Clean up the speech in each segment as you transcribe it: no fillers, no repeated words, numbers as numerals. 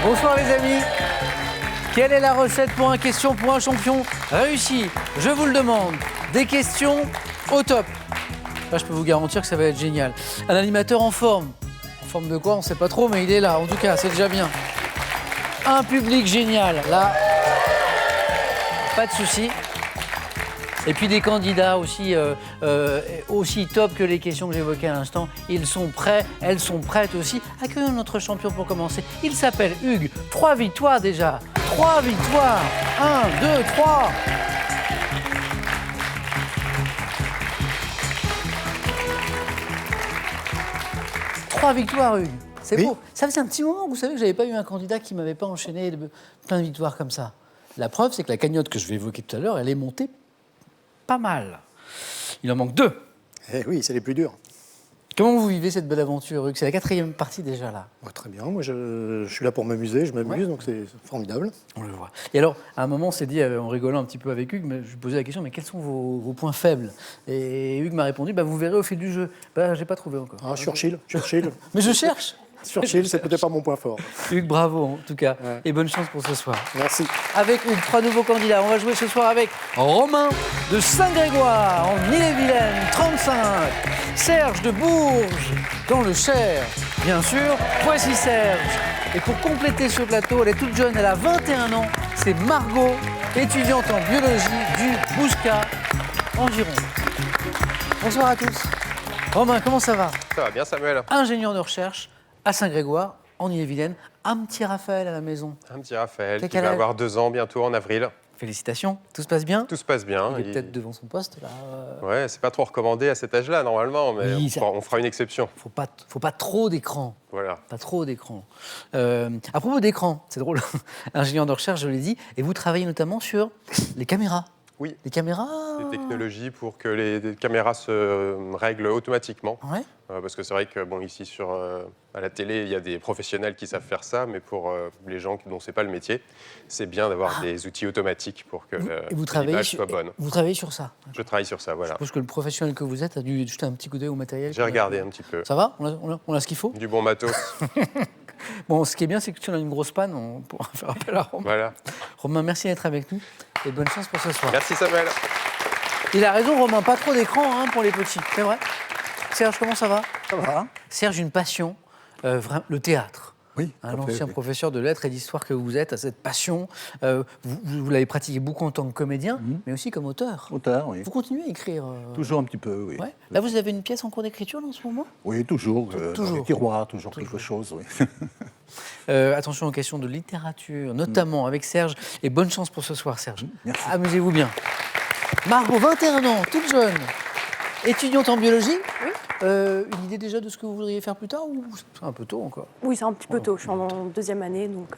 Bonsoir les amis. Quelle est la recette pour un question pour un champion réussi? Je vous le demande. Des questions au top. Là, je peux vous garantir que ça va être génial. Un animateur en forme. En forme de quoi? On ne sait pas trop, mais il est là. En tout cas, c'est déjà bien. Un public génial. Là, pas de souci. Et puis des candidats aussi, aussi top que les questions que j'évoquais à l'instant. Ils sont prêts, elles sont prêtes aussi. Accueillons notre champion pour commencer. Il s'appelle Hugues. 3 victoires déjà. 3 victoires. 1, 2, 3. Trois victoires, Hugues. C'est beau. Ça faisait un petit moment, vous savez, que je n'avais pas eu un candidat qui ne m'avait pas enchaîné plein de victoires comme ça. La preuve, c'est que la cagnotte que je vais évoquer tout à l'heure, elle est montée pas mal. Il en manque 2. Eh oui, c'est les plus durs. Comment vous vivez cette belle aventure, Hugues? C'est la 4e partie déjà, là. Ouais, très bien, moi je suis là pour m'amuser, je m'amuse, donc c'est formidable. On le voit. Et alors, à un moment, on s'est dit, en rigolant un petit peu avec Hugues, mais je lui posais la question, mais quels sont vos points faibles? Et Hugues m'a répondu, vous verrez au fil du jeu. J'ai pas trouvé encore. Ah, Churchill. Mais je cherche. Churchill, c'est peut-être pas mon point fort. Hugues, bravo en tout cas, Ouais. et bonne chance pour ce soir. Merci. Avec Hugues, 3 nouveaux candidats. On va jouer ce soir avec Romain de Saint-Grégoire, en Ille-et-Vilaine, 35. Serge de Bourges, dans le Cher. Bien sûr, voici Serge. Et pour compléter ce plateau, elle est toute jeune, elle a 21 ans. C'est Margot, étudiante en biologie du Bouscat, en Gironde. Bonsoir à tous. Romain, comment ça va? Ça va bien, Samuel. Ingénieur de recherche à Saint-Grégoire, en Ille-et-Vilaine. Un petit Raphaël à la maison. Un petit Raphaël qui Quel va âge? avoir 2 ans bientôt en avril. Félicitations, tout se passe bien? Tout se passe bien. Il est peut-être devant son poste, là. Ouais, c'est pas trop recommandé à cet âge-là, normalement, mais Oui, on fera une exception. Faut pas trop d'écran. Voilà. Pas trop d'écran. À propos d'écran, c'est drôle, ingénieur de recherche, je l'ai dit, et vous travaillez notamment sur les caméras. Oui. Les caméras. Des technologies pour que les caméras se règlent automatiquement. Ouais. Parce que c'est vrai que ici à la télé, il y a des professionnels qui savent faire ça, mais pour les gens dont c'est pas le métier, c'est bien d'avoir des outils automatiques pour que l'image soit bonne. Vous travaillez sur ça. Je travaille sur ça, voilà. Je suppose que le professionnel que vous êtes a dû jeter un petit coup d'œil au matériel. J'ai regardé un petit peu. Ça va? On a ce qu'il faut? Du bon matos. Bon, ce qui est bien, c'est que si on a une grosse panne, on pourra faire appel à Romain. Voilà. Romain, merci d'être avec nous et bonne chance pour ce soir. Merci, Samuel. Il a raison, Romain, pas trop d'écran pour les petits, c'est vrai. Serge, comment ça va? Ça va? Serge, une passion, le théâtre. Oui. L'ancien professeur de lettres et d'histoire que vous êtes, a cette passion. Vous l'avez pratiqué beaucoup en tant que comédien, mais aussi comme auteur. Auteur, oui. Vous continuez à écrire Toujours un petit peu, oui. Ouais. Là, vous avez une pièce en cours d'écriture en ce moment? Oui, toujours. Dans les tiroirs, toujours quelque chose, oui. Attention aux questions de littérature, notamment avec Serge. Et bonne chance pour ce soir, Serge. Merci. Amusez-vous bien. Margot, 21 ans, toute jeune, étudiante en biologie. Oui. Une idée déjà de ce que vous voudriez faire plus tard ou c'est un peu tôt encore? Oui, c'est un petit peu tôt. Je suis en 2e année, donc...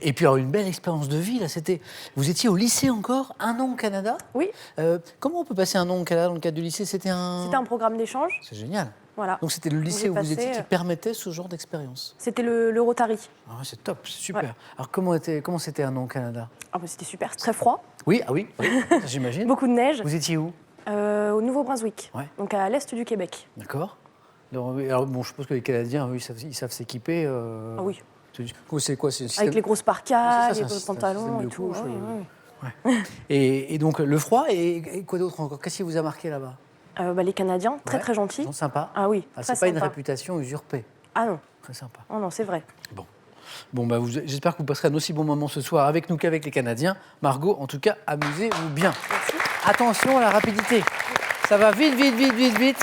Et puis alors une belle expérience de vie, là, vous étiez au lycée encore, 1 an au Canada. Oui, Comment on peut passer 1 an au Canada dans le cadre du lycée? C'était un programme d'échange. C'est génial. Voilà. Donc c'était le lycée où vous passé, étiez qui permettait ce genre d'expérience. C'était le Rotary. Ah ouais, c'est top, c'est super. Ouais. Alors comment c'était 1 an au Canada? Ah, bah, c'était super, c'est très froid, Oui, oui, j'imagine. beaucoup de neige. Vous étiez où? Au Nouveau-Brunswick, Ouais. donc à l'est du Québec. D'accord. Alors bon, je suppose que les Canadiens, eux, ils savent s'équiper. Ah oui, C'est quoi? avec les grosses parkas, C'est ça, les c'est un pantalons système et de tout. couches, Ouais, ouais. ouais. Et donc le froid et quoi d'autre encore? Qu'est-ce qui vous a marqué là-bas? Les Canadiens, très Ouais. très gentils. Ils sont sympas. Ah oui, Ah, très c'est pas une sympa. réputation usurpée. Ah non, Très sympa. oh non, c'est vrai. Bon, j'espère que vous passerez un aussi bon moment ce soir avec nous qu'avec les Canadiens. Margot, en tout cas, amusez-vous bien. Merci. Attention à la rapidité. Ça va vite, vite, vite, vite, vite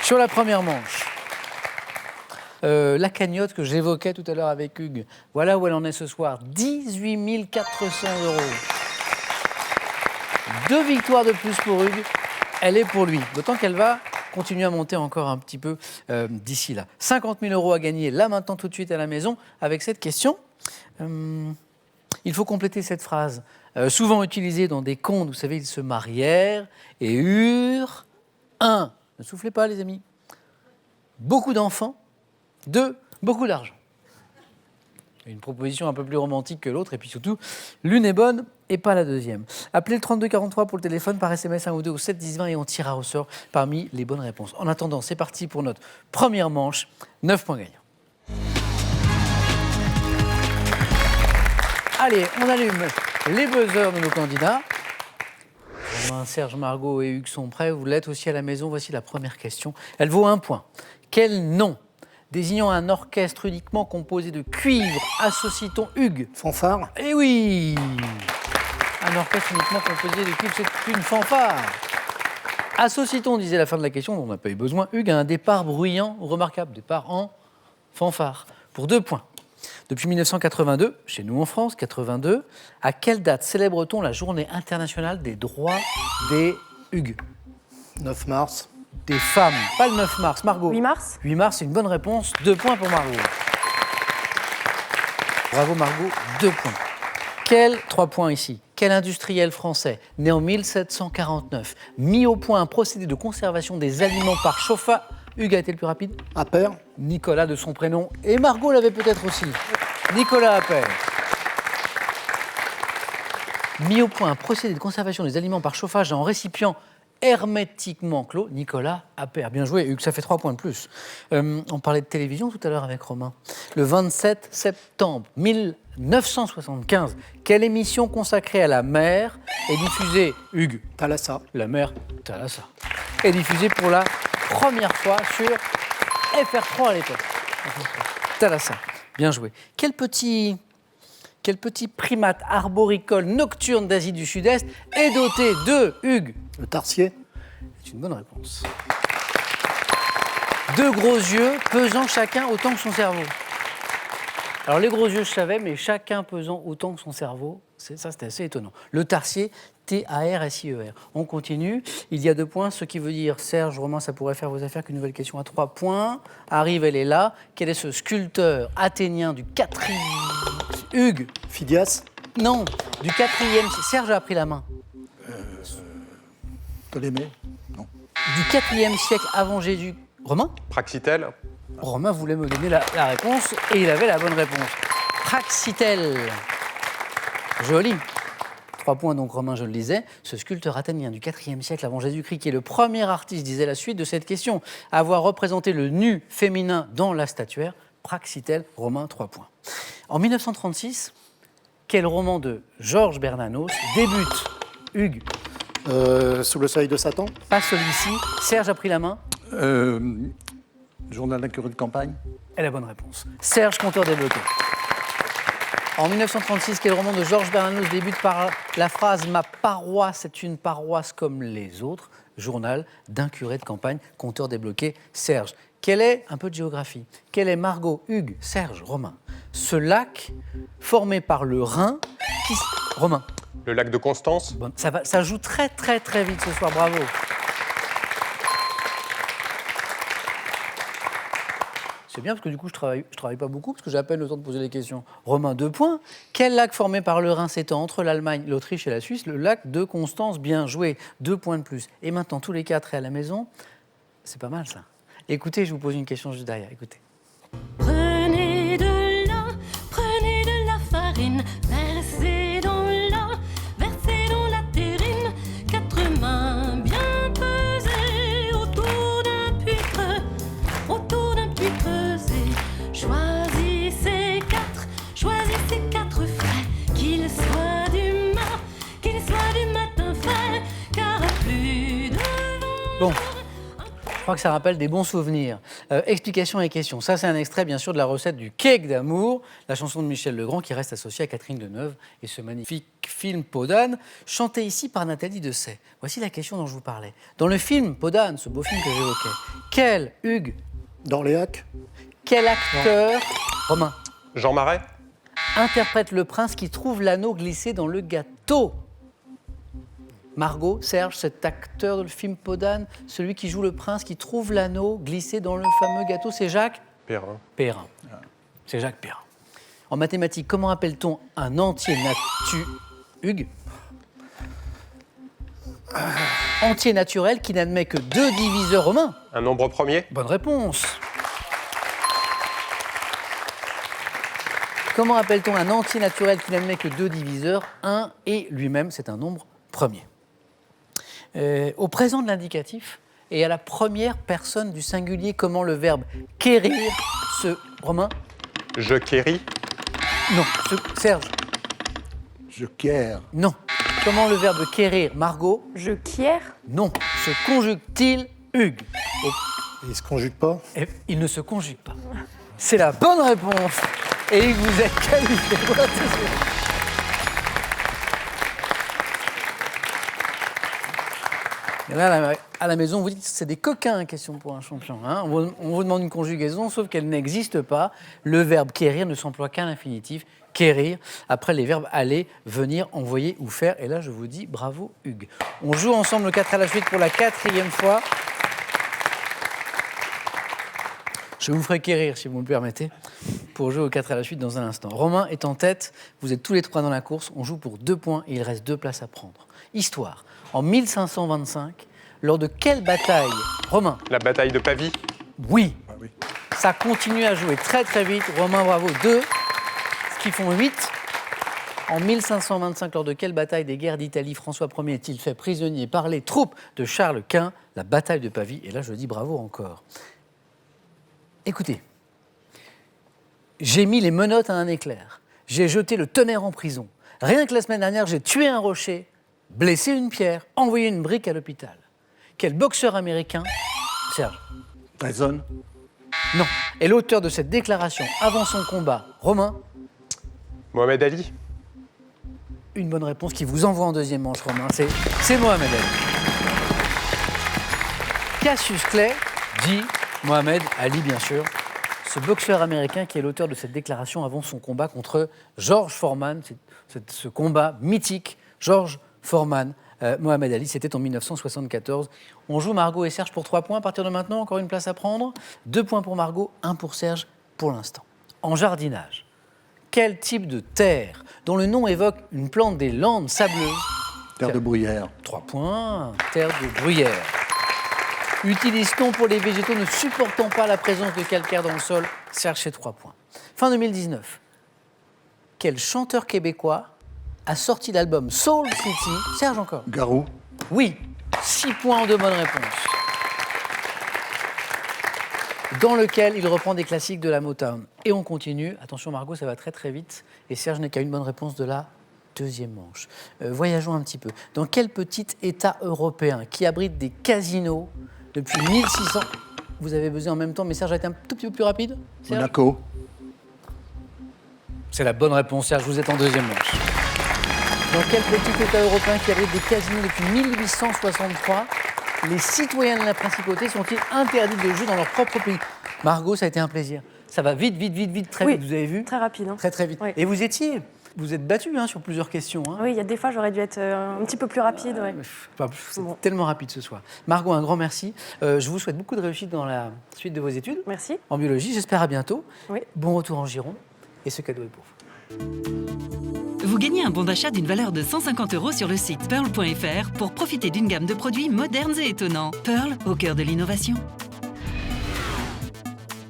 sur la première manche. La cagnotte que j'évoquais tout à l'heure avec Hugues, voilà où elle en est ce soir. 18 400 €. 2 victoires de plus pour Hugues. Elle est pour lui. D'autant qu'elle va continuer à monter encore un petit peu d'ici là. 50 000 € à gagner là maintenant tout de suite à la maison avec cette question. Il faut compléter cette phrase, souvent utilisée dans des contes. Vous savez, ils se marièrent et eurent 1. Ne soufflez pas, les amis. Beaucoup d'enfants. 2. Beaucoup d'argent. Une proposition un peu plus romantique que l'autre, et puis surtout, l'une est bonne et pas la deuxième. Appelez le 32 43 pour le téléphone, par SMS 1 ou 2 au 7 10 20 et on tirera au sort parmi les bonnes réponses. En attendant, c'est parti pour notre première manche, 9 points gagnants. Allez, on allume les buzzers de nos candidats. Romain, Serge, Margot et Hugues sont prêts. Vous l'êtes aussi à la maison. Voici la première question. Elle vaut 1 point. Quel nom désignant un orchestre uniquement composé de cuivre associe-t-on Hugues? Fanfare. Eh oui! Un orchestre uniquement composé de cuivre, c'est une fanfare. Associe-t-on, disait la fin de la question, dont on n'a pas eu besoin, Hugues, à un départ bruyant, remarquable, départ en fanfare, pour 2 points. Depuis 1982, chez nous en France, 82, à quelle date célèbre-t-on la journée internationale des droits des Hugues? 9 mars. Des femmes, pas le 9 mars. Margot? 8 mars. 8 mars, c'est une bonne réponse. 2 points pour Margot. Bravo Margot, 2 points. 3 points ici. Quel industriel français, né en 1749, mis au point un procédé de conservation des aliments par chauffage? Hugues a été le plus rapide? Appert. Nicolas de son prénom. Et Margot l'avait peut-être aussi. Nicolas Appert. Mis au point un procédé de conservation des aliments par chauffage en récipient hermétiquement clos. Nicolas Appert. Bien joué, Hugues, ça fait 3 points de plus. On parlait de télévision tout à l'heure avec Romain. Le 27 septembre 1975, quelle émission consacrée à la mer est diffusée, Hugues? Thalassa. La mer Thalassa. Est diffusée pour la première fois sur FR3 à l'époque. Thalassa. Bien joué. Quel petit primate arboricole nocturne d'Asie du Sud-Est est doté de, Hugues? Le tarsier. C'est une bonne réponse. 2 gros yeux pesant chacun autant que son cerveau. Alors les gros yeux, je savais, mais chacun pesant autant que son cerveau, c'était assez étonnant. Le tarsier, T-A-R-S-I-E-R. On continue. Il y a 2 points, ce qui veut dire, Serge, Romain, ça pourrait faire vos affaires qu'une nouvelle question à 3 points. Arrive, elle est là. Quel est ce sculpteur athénien du 4e... Hugues? Phidias. Non, du 4e... Serge a pris la main. Ptolémée. Non. Du 4e siècle avant Jésus. Romain? Praxitèle. Romain voulait me donner la réponse et il avait la bonne réponse. Praxitèle. Joli. 3 points donc, Romain, je le disais. Ce sculpteur athénien du 4e siècle avant Jésus-Christ, qui est le premier artiste, disait la suite de cette question, à avoir représenté le nu féminin dans la statuaire. Praxitèle, Romain, 3 points. En 1936, quel roman de Georges Bernanos débute, Hugues? Sous le seuil de Satan. Pas celui-ci. Serge a pris la main. Journal d'un curé de campagne. Et la bonne réponse. Serge, compteur débloqué. En 1936, quel roman de Georges Bernanos débute par la phrase « Ma paroisse est une paroisse comme les autres », journal d'un curé de campagne, compteur débloqué, Serge. Quelle est, un peu de géographie, quel est, Margot, Hugues, Serge, Romain, ce lac formé par le Rhin qui... Romain. Le lac de Constance. Bon, ça joue très très très vite ce soir, bravo. C'est bien parce que du coup je travaille pas beaucoup parce que j'ai à peine le temps de poser les questions. Romain, 2 points. Quel lac formé par le Rhin s'étend entre l'Allemagne, l'Autriche et la Suisse? Le lac de Constance, bien joué, 2 points de plus. Et maintenant tous les 4 et à la maison, c'est pas mal ça. Écoutez, je vous pose une question juste derrière, écoutez. Prenez de la farine, versez dans la terrine, 4 mains bien pesées autour d'un puits creusé. Choisissez 4 frais, qu'ils soient du matin frais, car plus de vent. Bon. Je crois que ça rappelle des bons souvenirs. Explication et question. Ça, c'est un extrait, bien sûr, de la recette du cake d'amour, la chanson de Michel Legrand qui reste associée à Catherine Deneuve et ce magnifique film Peau d'âne, chanté ici par Nathalie Dessay. Voici la question dont je vous parlais. Dans le film Peau d'âne, ce beau film que j'évoquais, quel, Hugues, d'Orléac, quel acteur, Romain, Jean Marais. interprète le prince qui trouve l'anneau glissé dans le gâteau? Margot, Serge, cet acteur de le film Peau d'âne, celui qui joue le prince qui trouve l'anneau glissé dans le fameux gâteau, c'est Jacques Perrin. Perrin. C'est Jacques Perrin. En mathématiques, comment appelle-t-on un entier Hugues? Entier naturel qui n'admet que 2 diviseurs romains. Un nombre premier. Bonne réponse. Comment appelle-t-on un entier naturel qui n'admet que 2 diviseurs? 1 et lui-même, c'est un nombre premier. Au présent de l'indicatif et à la première personne du singulier, comment le verbe quérir se... Romain? Je quéris. Non, Serge. Je quiers. Non. Comment le verbe quérir, Margot? Je quiers. Non. Se conjugue-t-il, Hugues? Il ne se conjugue pas. Et il ne se conjugue pas. C'est la bonne réponse. Et Hugues, vous êtes qualifié. Et là, à la maison, vous dites que c'est des coquins, question pour un champion. Hein, on vous demande une conjugaison, sauf qu'elle n'existe pas. Le verbe quérir ne s'emploie qu'à l'infinitif. Quérir, après les verbes aller, venir, envoyer ou faire. Et là, je vous dis bravo, Hugues. On joue ensemble le 4 à la suite pour la 4e fois. Je vous ferai quérir, si vous me le permettez, pour jouer au 4 à la suite dans un instant. Romain est en tête, vous êtes tous les 3 dans la course, on joue pour 2 points et il reste 2 places à prendre. Histoire, en 1525, lors de quelle bataille, Romain? La bataille de Pavie. Oui. Ah oui. Ça continue à jouer très très vite. Romain, bravo, 2, ce qui font 8. En 1525, lors de quelle bataille des guerres d'Italie François Ier est-il fait prisonnier par les troupes de Charles Quint? La bataille de Pavie. Et là, je dis bravo encore. Écoutez, j'ai mis les menottes à un éclair. J'ai jeté le tonnerre en prison. Rien que la semaine dernière, j'ai tué un rocher, blessé une pierre, envoyé une brique à l'hôpital. Quel boxeur américain, Serge? Tyson. Non. Et l'auteur de cette déclaration avant son combat, Romain? Mohamed Ali. Une bonne réponse qui vous envoie en deuxième manche, Romain. C'est Mohamed Ali. Cassius Clay dit Mohamed Ali, bien sûr. Ce boxeur américain qui est l'auteur de cette déclaration avant son combat contre George Foreman. Ce combat mythique, George Foreman, Mohamed Ali, c'était en 1974. On joue Margot et Serge pour 3 points. À partir de maintenant, encore une place à prendre. 2 points pour Margot, 1 pour Serge pour l'instant. En jardinage, quel type de terre dont le nom évoque une plante des Landes sableuses? Terre de bruyère. 3 points, terre de bruyère. Utilise-t-on pour les végétaux ne supportant pas la présence de calcaire dans le sol? Serge, c'est 3 points. Fin 2019, quel chanteur québécois a sorti l'album Soul City? Serge encore. Garou. Oui, 6 points en 2 bonnes réponses. Dans lequel il reprend des classiques de la Motown. Et on continue. Attention Margot, ça va très très vite. Et Serge n'est qu'à une bonne réponse de la deuxième manche. Voyageons un petit peu. Dans quel petit État européen qui abrite des casinos depuis 1600... Vous avez buzzé en même temps, mais Serge a été un tout petit peu plus rapide. Serge? Monaco. C'est la bonne réponse, Serge. Vous êtes en deuxième manche. Dans quel petit État européen qui abrite des casinos depuis 1863, les citoyens de la principauté sont-ils interdits de jouer dans leur propre pays? Margot, ça a été un plaisir. Ça va vite, très vite, vous avez vu? Très rapide. Hein. Très vite. Oui. Et vous êtes battu sur plusieurs questions. Hein. Oui, il y a des fois, j'aurais dû être un petit peu plus rapide. Ouais. C'est tellement rapide ce soir. Margot, un grand merci. Je vous souhaite beaucoup de réussite dans la suite de vos études. Merci. En biologie, j'espère à bientôt. Oui. Bon retour en Gironde. Et ce cadeau est pour vous. Vous gagnez un bon d'achat d'une valeur de 150 € sur le site pearl.fr pour profiter d'une gamme de produits modernes et étonnants. Pearl, au cœur de l'innovation.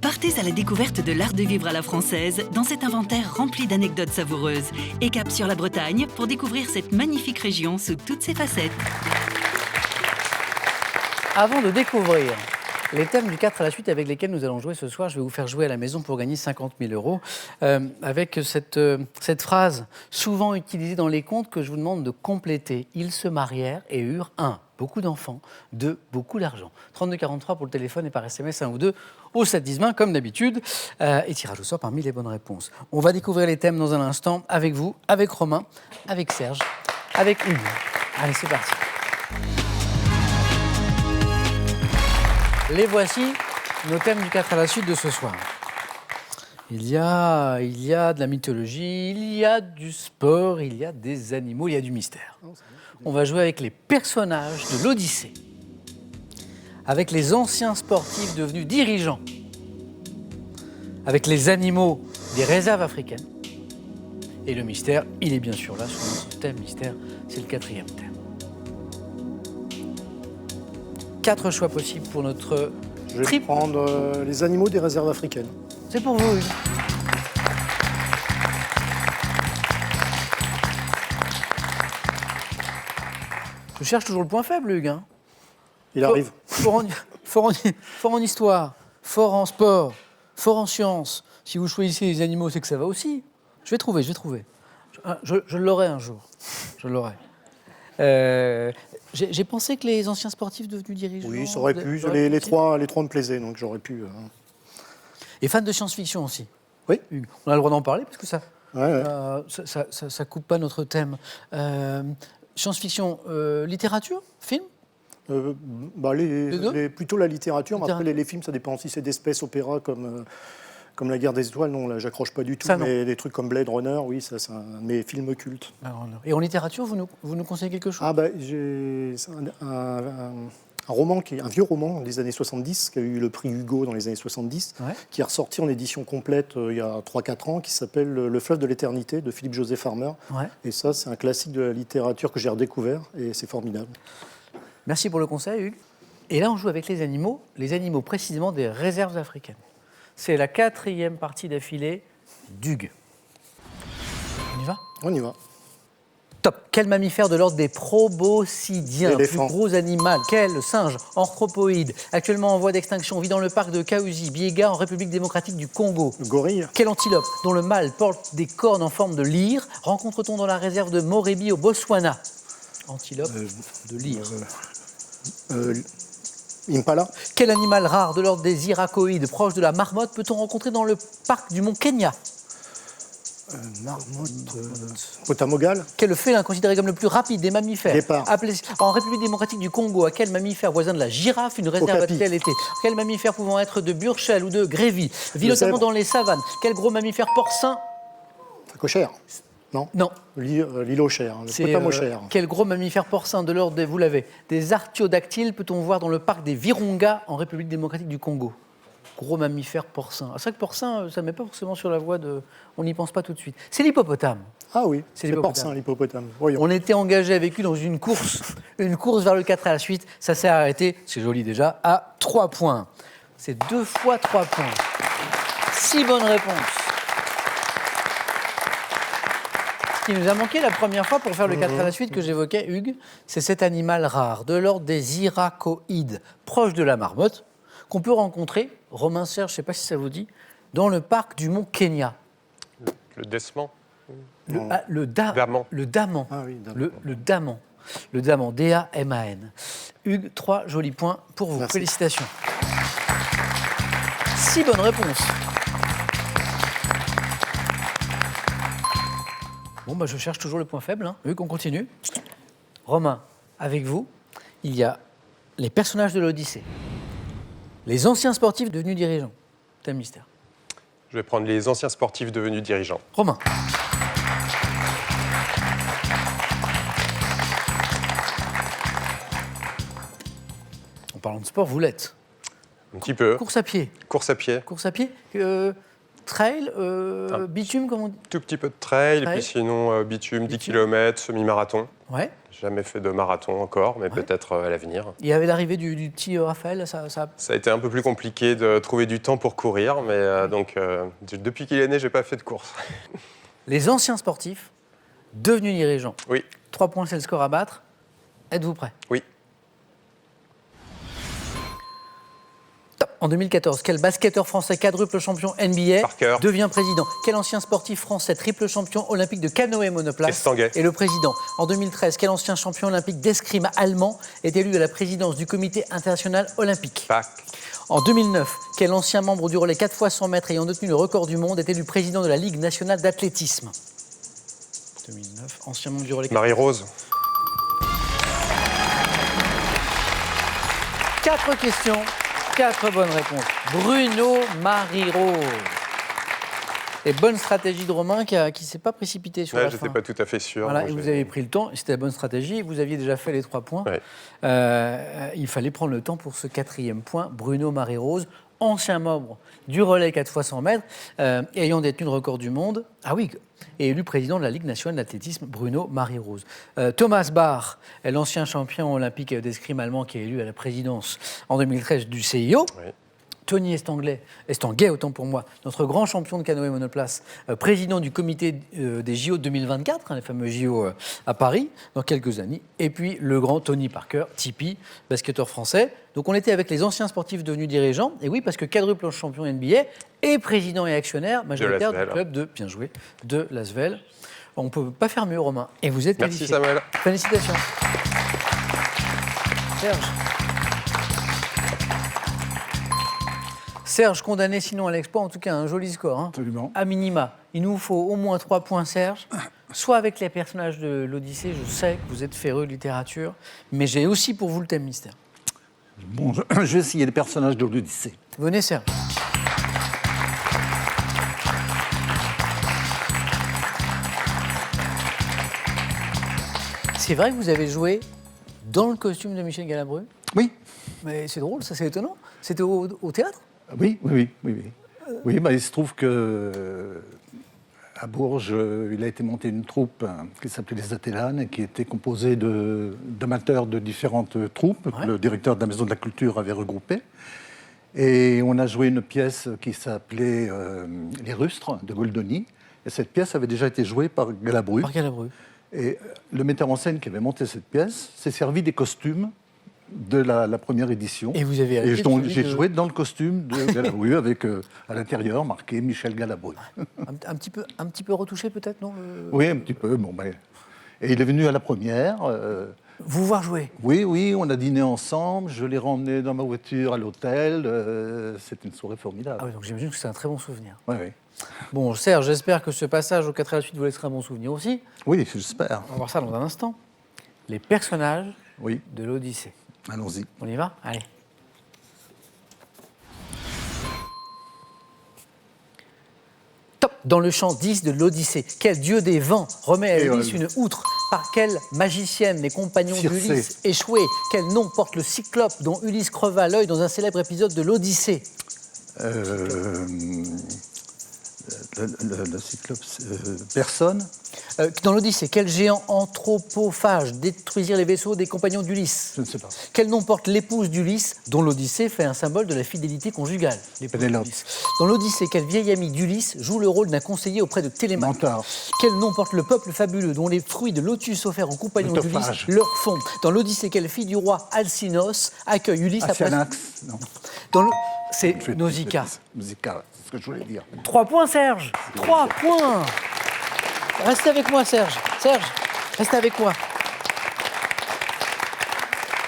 Partez à la découverte de l'art de vivre à la française dans cet inventaire rempli d'anecdotes savoureuses. Et cap sur la Bretagne pour découvrir cette magnifique région sous toutes ses facettes. Avant de découvrir les thèmes du 4 à la suite avec lesquels nous allons jouer ce soir, je vais vous faire jouer à la maison pour gagner 50 000 € avec cette phrase souvent utilisée dans les contes que je vous demande de compléter. Ils se marièrent et eurent 1. Beaucoup d'enfants, 2. Beaucoup d'argent. 3243 pour le téléphone et par SMS 1 ou 2 au 7-10-20 comme d'habitude. Et tirage au sort parmi les bonnes réponses. On va découvrir les thèmes dans un instant avec vous, avec Romain, avec Serge, avec Hugues. Allez, c'est parti. Les voici, nos thèmes du 4 à la suite de ce soir. Il y a de la mythologie, il y a du sport, il y a des animaux, il y a du mystère. On va jouer avec les personnages de l'Odyssée, avec les anciens sportifs devenus dirigeants, avec les animaux des réserves africaines. Et le mystère, il est bien sûr là, sur notre thème mystère, c'est le 4e thème. 4 choix possibles pour notre Je vais prendre les animaux des réserves africaines. C'est pour vous, Hugues. Je cherche toujours le point faible, Hugues. Hein. Il arrive. Fort en histoire, fort en sport, fort en sciences. Si vous choisissez les animaux, c'est que ça va aussi. Je vais trouver. Je l'aurai un jour. Je l'aurai. J'ai pensé que les anciens sportifs devenus dirigeants... Oui, ça aurait pu. Les trois me plaisaient, donc j'aurais pu... Et fan de science-fiction aussi. Oui. On a le droit d'en parler parce que ça coupe pas notre thème. Science-fiction, littérature, film? Plutôt la littérature, mais après les films, ça dépend si c'est d'espèces opéra comme La Guerre des Étoiles, non, là, j'accroche pas du tout. Mais des trucs comme Blade Runner, oui, ça, c'est un de mes films cultes. Et en littérature, vous nous conseillez quelque chose? J'ai un vieux roman des années 70, qui a eu le prix Hugo dans les années 70, qui est ressorti en édition complète il y a 3-4 ans, qui s'appelle Le fleuve de l'éternité, de Philippe-Joseph Farmer. Et ça, c'est un classique de la littérature que j'ai redécouvert, et c'est formidable. Merci pour le conseil, Hugues. Et là, on joue avec les animaux précisément des réserves africaines. C'est la 4e partie d'affilée d'Hugues. On y va? On y va. Top. Quel mammifère de l'ordre des proboscidiens, plus gros animal? Quel singe anthropoïde, actuellement en voie d'extinction, vit dans le parc de Kahuzi-Biega en République démocratique du Congo? Le gorille. Quel antilope, dont le mâle porte des cornes en forme de lyre, rencontre-t-on dans la réserve de Morebi au Botswana? Antilope de lyre. Impala. Quel animal rare de l'ordre des iracoïdes, proche de la marmotte, peut-on rencontrer dans le parc du Mont Kenya? Potamogal. Quel félin considéré comme le plus rapide des mammifères? Guépard. Appelé en République démocratique du Congo, à quel mammifère voisin de la girafe une réserve a-t-elle été? Quel mammifère pouvant être de Burchell ou de Grévy vit notamment dans les savanes? Quel gros mammifère porcin? Cochère. Non. L'îlochère, le potamochère. Quel gros mammifère porcin de l'ordre des artiodactyles peut-on voir dans le parc des Virunga en République démocratique du Congo? Gros mammifère porcin. C'est vrai que porcin, ça ne met pas forcément sur la voie de... On n'y pense pas tout de suite. C'est l'hippopotame. Ah oui, c'est porcin, l'hippopotame. On était engagé avec lui dans une course vers le 4 à la suite. Ça s'est arrêté, c'est joli déjà, à 3 points. C'est 2 fois 3 points. 6 bonnes réponses. Ce qui nous a manqué la première fois pour faire le 4 à la suite que j'évoquais, Hugues, c'est cet animal rare de l'ordre des iracoïdes, proche de la marmotte, qu'on peut rencontrer, Romain Serge, je ne sais pas si ça vous dit, dans le parc du Mont Kenya. Le décement. Le daman. Ah oui, le daman. Le daman, D-A-M-A-N. Hugues, 3 jolis points pour vous. Merci. Félicitations. 6 bonnes réponses. Bon, je cherche toujours le point faible. Hugues, on continue. Romain, avec vous, il y a les personnages de l'Odyssée, les anciens sportifs devenus dirigeants. C'est un mystère. Je vais prendre les anciens sportifs devenus dirigeants. Romain. En parlant de sport, vous l'êtes. Un petit peu. Course à pied. Course à pied. Course à pied. Trail, bitume, comme on dit. Tout petit peu de trail. Et puis sinon bitume, 10 km, semi-marathon. Ouais. Jamais fait de marathon encore, mais peut-être à l'avenir. Il y avait l'arrivée du petit Raphaël, ça... Ça a été un peu plus compliqué de trouver du temps pour courir, mais depuis qu'il est né, j'ai pas fait de course. Les anciens sportifs, devenus dirigeants. Oui. 3 points, c'est le score à battre. Êtes-vous prêts? Oui. En 2014, quel basketteur français quadruple champion NBA Parker devient président? Quel ancien sportif français triple champion olympique de canoë monoplace Estanguet est le président? En 2013, quel ancien champion olympique d'escrime allemand est élu à la présidence du comité international olympique? Pac. En 2009, quel ancien membre du relais 4 x 100 mètres ayant détenu le record du monde est élu président de la Ligue nationale d'athlétisme? 2009, ancien membre du relais 4 Marie-Rose. 4 questions. 4 bonnes réponses. Bruno Marie-Rose. Et bonne stratégie de Romain qui ne s'est pas précipité sur la fin. J'étais pas tout à fait sûr. Voilà, et vous avez pris le temps, c'était la bonne stratégie. Vous aviez déjà fait les 3 points. Ouais. Il fallait prendre le temps pour ce 4e point. Bruno Marie-Rose, ancien membre du relais 4 x 100 mètres, ayant détenu le record du monde. Ah oui, et élu président de la Ligue nationale d'athlétisme, Bruno Marie-Rose. Thomas Bach est l'ancien champion olympique d'escrime allemand qui est élu à la présidence en 2013 du CIO. Oui. Tony Estanguet, autant pour moi, notre grand champion de canoë monoplace, président du comité des JO 2024, les fameux JO à Paris, dans quelques années. Et puis le grand Tony Parker, Tipeee, basketteur français. Donc on était avec les anciens sportifs devenus dirigeants. Et oui, parce que quadruple champion NBA et président et actionnaire majoritaire du club de, bien joué, de l'Asvel. On ne peut pas faire mieux, Romain. Et vous êtes qualifié. Merci Samuel. Félicitations. Serge, condamné sinon à l'exploit, en tout cas un joli score. Hein. Absolument. À minima, il nous faut au moins 3 points, Serge. Soit avec les personnages de l'Odyssée, je sais que vous êtes féreux de littérature, mais j'ai aussi pour vous le thème mystère. Bon, je vais essayer les personnages de l'Odyssée. Venez, Serge. C'est vrai que vous avez joué dans le costume de Michel Galabru? Oui. Mais c'est drôle, ça c'est étonnant. C'était au théâtre? Oui. Oui, bah, il se trouve que à Bourges, il a été monté une troupe qui s'appelait les Athélanes et qui était composée d'amateurs de différentes troupes. Ouais. Le directeur de la Maison de la Culture avait regroupé. Et on a joué une pièce qui s'appelait Les Rustres de Goldoni. Et cette pièce avait déjà été jouée par Galabru. Et le metteur en scène qui avait monté cette pièce s'est servi des costumes de la première édition. Et vous avez j'ai joué dans le costume de Galabru avec à l'intérieur marqué Michel Galabru. Un petit peu retouché peut-être, non Oui, un petit peu. Bon, ben, et il est venu à la première. Vous voir jouer? Oui, on a dîné ensemble. Je l'ai remmené dans ma voiture à l'hôtel. C'était une soirée formidable. Ah oui, donc j'imagine que c'est un très bon souvenir. Oui. Bon, Serge, j'espère que ce passage au 4 à la suite vous laissera un bon souvenir aussi. Oui, j'espère. On va voir ça dans un instant. Les personnages de l'Odyssée. Allons-y. On y va? Allez. Top. Dans le chant 10 de l'Odyssée, quel dieu des vents remet à Ulysse une outre? Par quelle magicienne les compagnons d'Ulysse échoués? Quel nom porte le cyclope dont Ulysse creva l'œil dans un célèbre épisode de l'Odyssée? Le cyclope, personne. Dans l'Odyssée, quel géant anthropophage détruisirent les vaisseaux des compagnons d'Ulysse? Je ne sais pas. Quel nom porte l'épouse d'Ulysse, dont l'Odyssée fait un symbole de la fidélité conjugale? Pénélope. Dans l'Odyssée, quel vieil ami d'Ulysse joue le rôle d'un conseiller auprès de Télémaque? Mentor. Quel nom porte le peuple fabuleux dont les fruits de lotus offerts aux compagnons d'Ulysse leur font? Dans l'Odyssée, quelle fille du roi Alcinos accueille Ulysse après... Non. C'est Nausicaa. Nausicaa, c'est ce que je voulais dire. 3 points, Serge. 3 points. Restez avec moi, Serge. Serge, restez avec moi.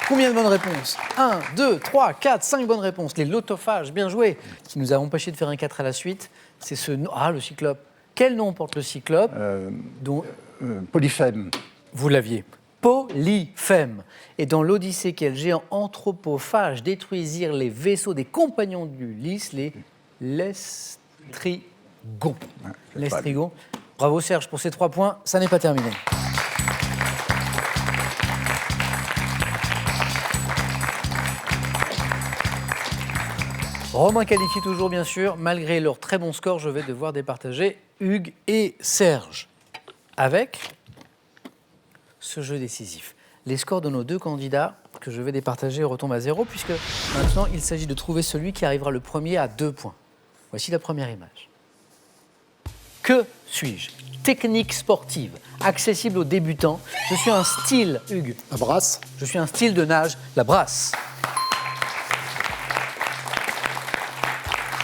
Combien de bonnes réponses? 1, 2, 3, 4, 5 bonnes réponses. Les lotophages, bien joué, qui nous a empêché de faire un 4 à la suite. C'est ce... Ah, le cyclope. Quel nom porte le cyclope Polyphème. Vous l'aviez. Polyphème. Et dans l'Odyssée, quel géant anthropophage détruisirent les vaisseaux des compagnons d'Ulysse, les Lestrygons. Lestrygons. Bravo Serge pour ces 3 points, ça n'est pas terminé. Romain qualifié toujours bien sûr, malgré leur très bon score, je vais devoir départager Hugues et Serge. Avec ce jeu décisif. Les scores de nos 2 candidats que je vais départager retombent à 0, puisque maintenant il s'agit de trouver celui qui arrivera le premier à 2 points. Voici la première image. Que suis-je? Technique sportive, accessible aux débutants. Je suis un style, Hugues. La brasse. Je suis un style de nage, la brasse.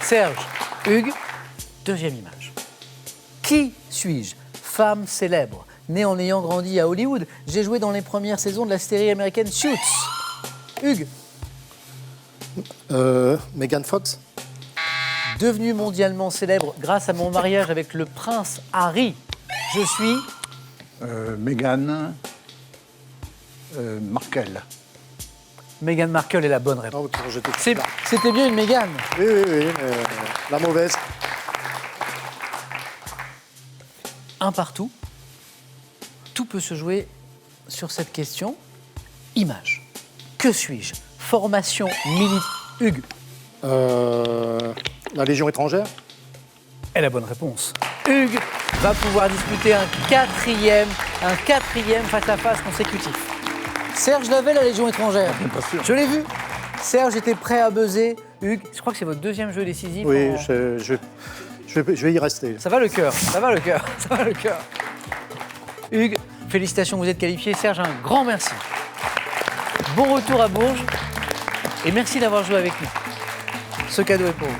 Serge, Hugues, deuxième image. Qui suis-je? Femme célèbre. Née en ayant grandi à Hollywood, j'ai joué dans les premières saisons de la série américaine Suits. Hugues. Megan Fox. Devenue mondialement célèbre grâce à mon mariage avec le prince Harry. Je suis... Meghan Markle. Meghan Markle est la bonne réponse. Oh, c'était bien une Meghan. Oui, la mauvaise. Un partout. Tout peut se jouer sur cette question. Image. Que suis-je? Formation militaire. Hugues. La Légion étrangère. Et la bonne réponse. Hugues va pouvoir disputer un quatrième face-à-face consécutif. Serge l'avait, la Légion étrangère. Pas sûr. Je l'ai vu. Serge était prêt à buzzer. Hugues, je crois que c'est votre deuxième jeu décisif. Oui, je vais y rester. Ça va le cœur, ça va le cœur, ça va le cœur. Hugues, félicitations, vous êtes qualifié. Serge, un grand merci. Bon retour à Bourges et merci d'avoir joué avec nous. Ce cadeau est pour vous.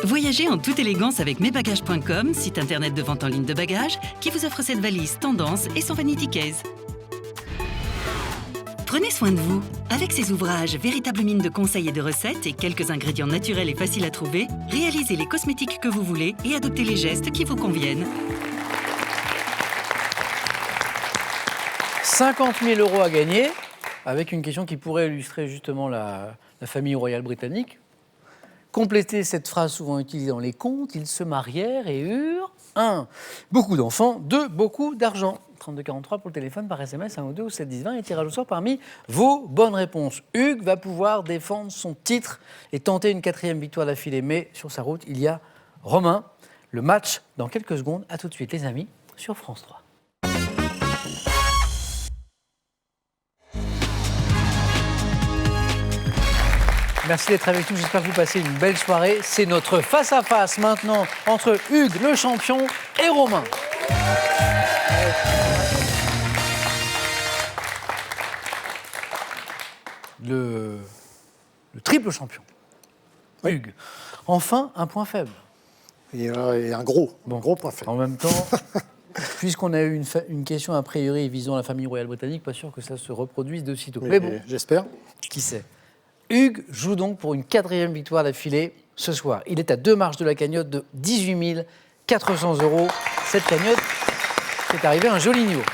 Voyagez en toute élégance avec mesbagages.com, site internet de vente en ligne de bagages, qui vous offre cette valise tendance et son vanity case. Prenez soin de vous. Avec ces ouvrages, véritable mine de conseils et de recettes et quelques ingrédients naturels et faciles à trouver, réalisez les cosmétiques que vous voulez et adoptez les gestes qui vous conviennent. 50 000 € à gagner, avec une question qui pourrait illustrer justement la famille royale britannique. Complétez cette phrase souvent utilisée dans les contes. Ils se marièrent et eurent 1. Beaucoup d'enfants, 2. Beaucoup d'argent. 3243 pour le téléphone, par SMS, 1 ou 2 ou 7 10 20 et tirage au sort parmi vos bonnes réponses. Hugues va pouvoir défendre son titre et tenter une 4e victoire d'affilée. Mais sur sa route, il y a Romain. Le match dans quelques secondes. À tout de suite, les amis, sur France 3. Merci d'être avec nous, j'espère que vous passez une belle soirée. C'est notre face-à-face maintenant entre Hugues, le champion, et Romain. Le triple champion, oui. Hugues. Enfin, un point faible. Et un gros point faible. En même temps, puisqu'on a eu une question a priori visant la famille royale britannique, pas sûr que ça se reproduise de sitôt. Mais bon, j'espère. Qui sait. Hugues joue donc pour une 4e victoire d'affilée ce soir. Il est à 2 marches de la cagnotte de 18 400 €. Cette cagnotte est arrivée à un joli niveau.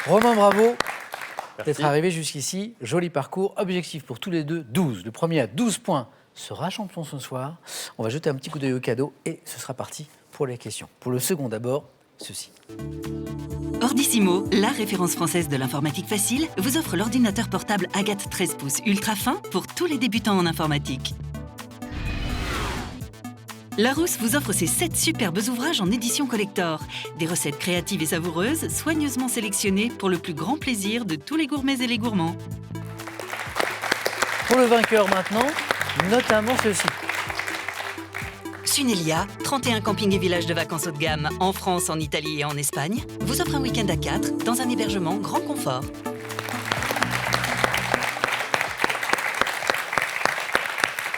Romain, bravo d'être arrivé jusqu'ici. Joli parcours. Objectif pour tous les deux, 12. Le premier à 12 points sera champion ce soir. On va jeter un petit coup d'œil au cadeau et ce sera parti pour les questions. Pour le second d'abord, ceci. Ordissimo, la référence française de l'informatique facile, vous offre l'ordinateur portable Agathe 13 pouces ultra fin pour tous les débutants en informatique. Larousse vous offre ses 7 superbes ouvrages en édition collector. Des recettes créatives et savoureuses, soigneusement sélectionnées pour le plus grand plaisir de tous les gourmets et les gourmands. Pour le vainqueur maintenant, notamment ceci. Sunelia, 31 campings et villages de vacances haut de gamme en France, en Italie et en Espagne, vous offre un week-end à 4 dans un hébergement grand confort.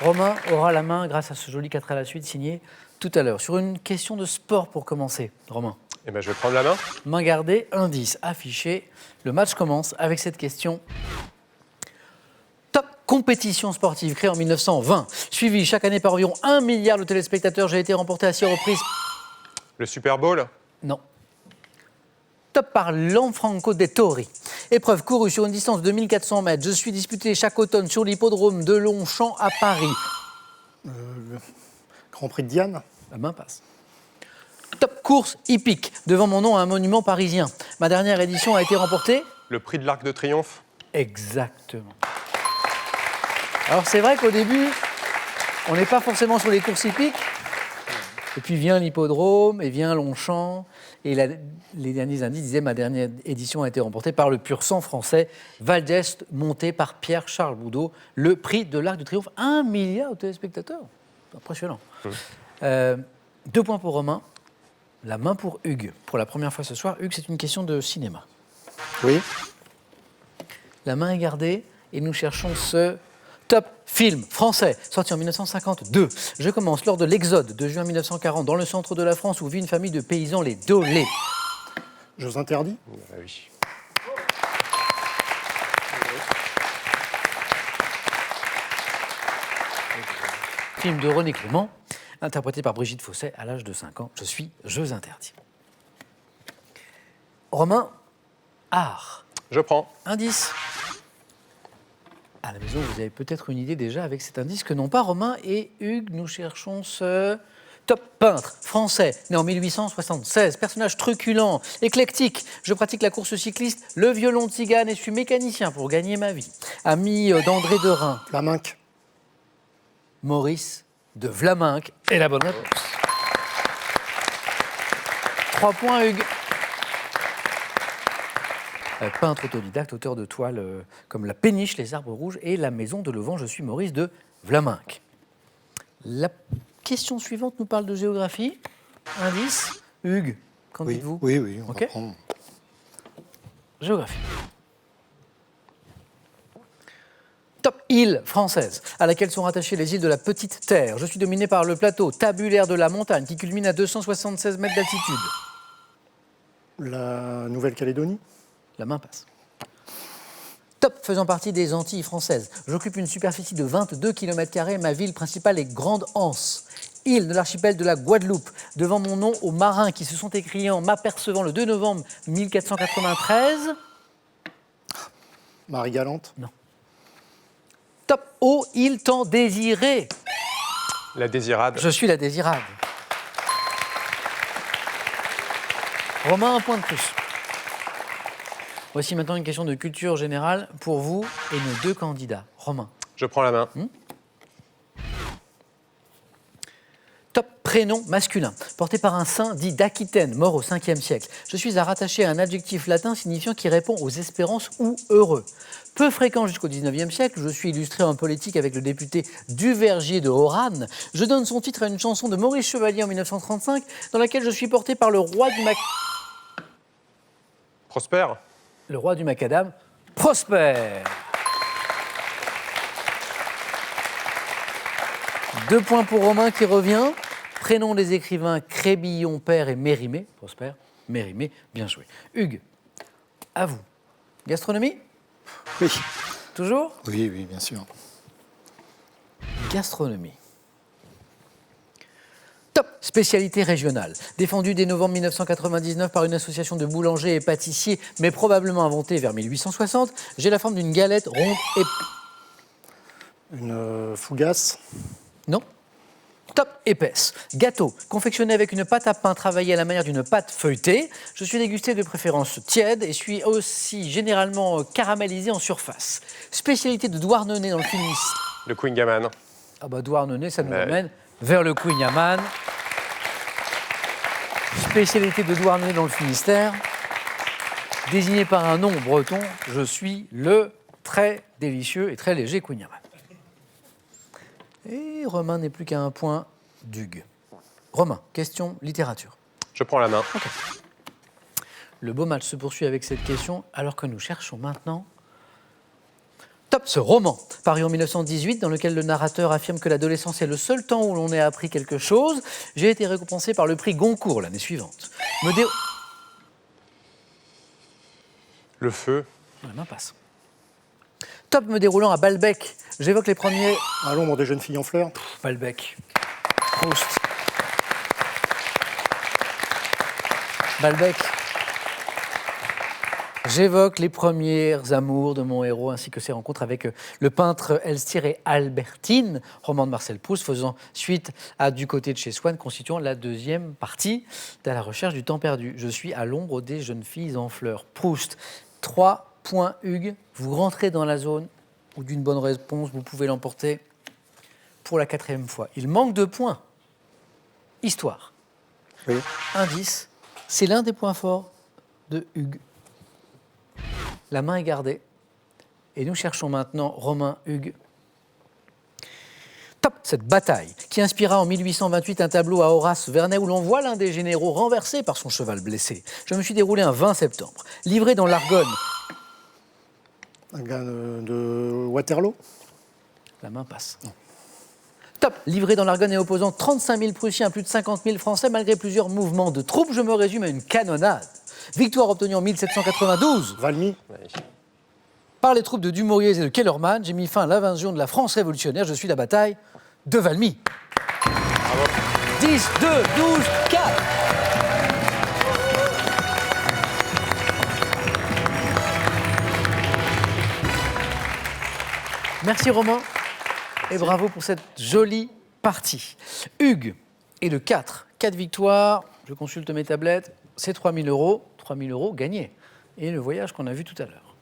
Romain aura la main grâce à ce joli 4 à la suite signé tout à l'heure. Sur une question de sport pour commencer, Romain. Eh ben, je vais prendre la main. Main gardée, indice affiché. Le match commence avec cette question. Top compétition sportive créée en 1920, suivie chaque année par environ 1 milliard de téléspectateurs. J'ai été remporté à 6 reprises. Le Super Bowl ? Non. Top par Lanfranco Dettori. Épreuve courue sur une distance de 2400 mètres. Je suis disputé chaque automne sur l'hippodrome de Longchamp à Paris. Grand Prix de Diane. La main passe. Top course hippique. Devant mon nom, un monument parisien. Ma dernière édition a été remportée. Le Prix de l'Arc de Triomphe. Exactement. Alors c'est vrai qu'au début, on n'est pas forcément sur les courses hippiques. Et puis vient l'hippodrome, et vient Longchamp. Et les derniers indices disaient ma dernière édition a été remportée par le pur sang français Val d'Est, monté par Pierre-Charles Boudot. Le prix de l'Arc de Triomphe, 1 milliard de téléspectateurs. C'est impressionnant. 2 points pour Romain, la main pour Hugues. Pour la première fois ce soir, Hugues, c'est une question de cinéma. Oui. La main est gardée et nous cherchons ce top film français, sorti en 1952. Je commence lors de l'exode de juin 1940 dans le centre de la France où vit une famille de paysans, les Dolés. Je vous interdis ? Ah oui. Film de René Clément, interprété par Brigitte Fossey à l'âge de 5 ans. Je suis Jeux interdits. Romain, art. Je prends. Indice. À la maison, vous avez peut-être une idée déjà avec cet indice que non pas Romain et Hugues. Nous cherchons ce top peintre français, né en 1876, personnage truculent, éclectique. Je pratique la course cycliste, le violon de cigane et suis mécanicien pour gagner ma vie. Ami d'André Derain. Vlaminck. Maurice de Vlaminck est la bonne réponse. 3 points, Hugues. Peintre autodidacte, auteur de toiles comme La Péniche, Les Arbres Rouges et La Maison de Levant. Je suis Maurice de Vlaminck. La question suivante nous parle de géographie. Indice, Hugues, qu'en dites-vous ? Oui, on okay. va prendre. Géographie. Top Île française, à laquelle sont rattachées les îles de la Petite Terre. Je suis dominé par le plateau tabulaire de la montagne qui culmine à 276 mètres d'altitude. La Nouvelle-Calédonie. La main passe. Top, faisant partie des Antilles françaises. J'occupe une superficie de 22 km². Ma ville principale est Grande-Anse. Île de l'archipel de la Guadeloupe. Devant mon nom aux marins qui se sont écriés en m'apercevant le 2 novembre 1493. Marie-Galante. Non. Top, ô île tant désirée. La Désirade. Je suis la Désirade. Romain, un point de plus. Voici maintenant une question de culture générale pour vous et nos deux candidats. Romain. Je prends la main. Top, prénom masculin, porté par un saint dit d'Aquitaine, mort au 5e siècle. Je suis à rattacher à un adjectif latin signifiant qui répond aux espérances ou heureux. Peu fréquent jusqu'au 19e siècle, je suis illustré en politique avec le député Duvergier de Oran. Je donne son titre à une chanson de Maurice Chevalier en 1935, dans laquelle je suis porté par le roi du Prosper. Le roi du macadam, Prosper. 2 points pour Romain qui revient. Prénom des écrivains Crébillon, Père et Mérimée. Prosper, Mérimée, bien joué. Hugues, à vous. Gastronomie? Oui. Toujours? Oui, oui, bien sûr. Gastronomie. Top, spécialité régionale. Défendue dès novembre 1999 par une association de boulangers et pâtissiers, mais probablement inventée vers 1860, j'ai la forme d'une galette ronde et... Une fougasse. Non. Top, épaisse. Gâteau, confectionné avec une pâte à pain travaillée à la manière d'une pâte feuilletée. Je suis dégusté de préférence tiède et suis aussi généralement caramélisé en surface. Spécialité de Douarnenez dans le Finistère. Le Queen Gaman. Ah bah Douarnenez, ça nous amène vers le Queen Yaman. Spécialité de Douarnenez dans le Finistère. Désigné par un nom breton, je suis le très délicieux et très léger Queen Yaman. Et Romain n'est plus qu'à un point d'Hugues. Romain, question littérature. Je prends la main. Okay. Le beau match se poursuit avec cette question, alors que nous cherchons maintenant... Top, ce roman, paru en 1918, dans lequel le narrateur affirme que l'adolescence est le seul temps où l'on ait appris quelque chose. J'ai été récompensé par le prix Goncourt l'année suivante. Le feu. La main passe. Top, me déroulant à Balbec. J'évoque les premiers... À l'ombre des jeunes filles en fleurs. Balbec. Proust. Balbec. J'évoque les premières amours de mon héros ainsi que ses rencontres avec le peintre Elstir et Albertine, roman de Marcel Proust, faisant suite à Du côté de chez Swann, constituant la deuxième partie de La recherche du temps perdu. Je suis à l'ombre des jeunes filles en fleurs. Proust. 3 points, Hugues. Vous rentrez dans la zone où d'une bonne réponse, vous pouvez l'emporter pour la 4e fois. Il manque 2 points. Histoire. Oui. Indice. C'est l'un des points forts de Hugues. La main est gardée. Et nous cherchons maintenant Romain, Hugues. Top, cette bataille qui inspira en 1828 un tableau à Horace Vernet où l'on voit l'un des généraux renversé par son cheval blessé. Je me suis déroulé un 20 septembre, livré dans l'Argonne. Un gars de Waterloo. La main passe. Non. Top, livré dans l'Argonne et opposant 35 000 Prussiens à plus de 50 000 Français malgré plusieurs mouvements de troupes, je me résume à une canonnade. Victoire obtenue en 1792. Valmy. Par les troupes de Dumouriez et de Kellermann, j'ai mis fin à l'invasion de la France révolutionnaire. Je suis la bataille de Valmy. Bravo. 10, 2, 12, 4. Merci Romain et bravo pour cette jolie partie. Hugues est de 4. 4 victoires, je consulte mes tablettes, c'est 3 000 €. 3 000 € gagnés. Et le voyage qu'on a vu tout à l'heure.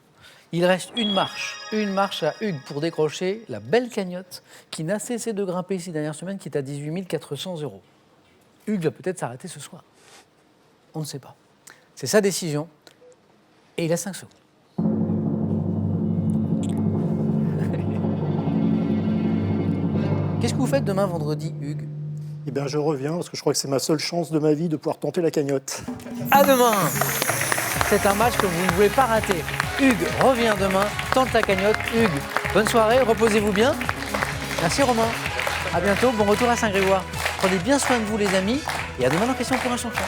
Il reste une marche à Hugues pour décrocher la belle cagnotte qui n'a cessé de grimper ces dernières semaines, qui est à 18 400 €. Hugues va peut-être s'arrêter ce soir. On ne sait pas. C'est sa décision et il a 5 secondes. Qu'est-ce que vous faites demain vendredi, Hugues ? Eh bien, je reviens parce que je crois que c'est ma seule chance de ma vie de pouvoir tenter la cagnotte. À demain ! C'est un match que vous ne pouvez pas rater. Hugues revient demain, tente la cagnotte. Hugues, Bonne soirée, reposez-vous bien. Merci Romain. À bientôt, bon retour à Saint-Grégoire. Prenez bien soin de vous les amis et à demain dans Question pour un champion.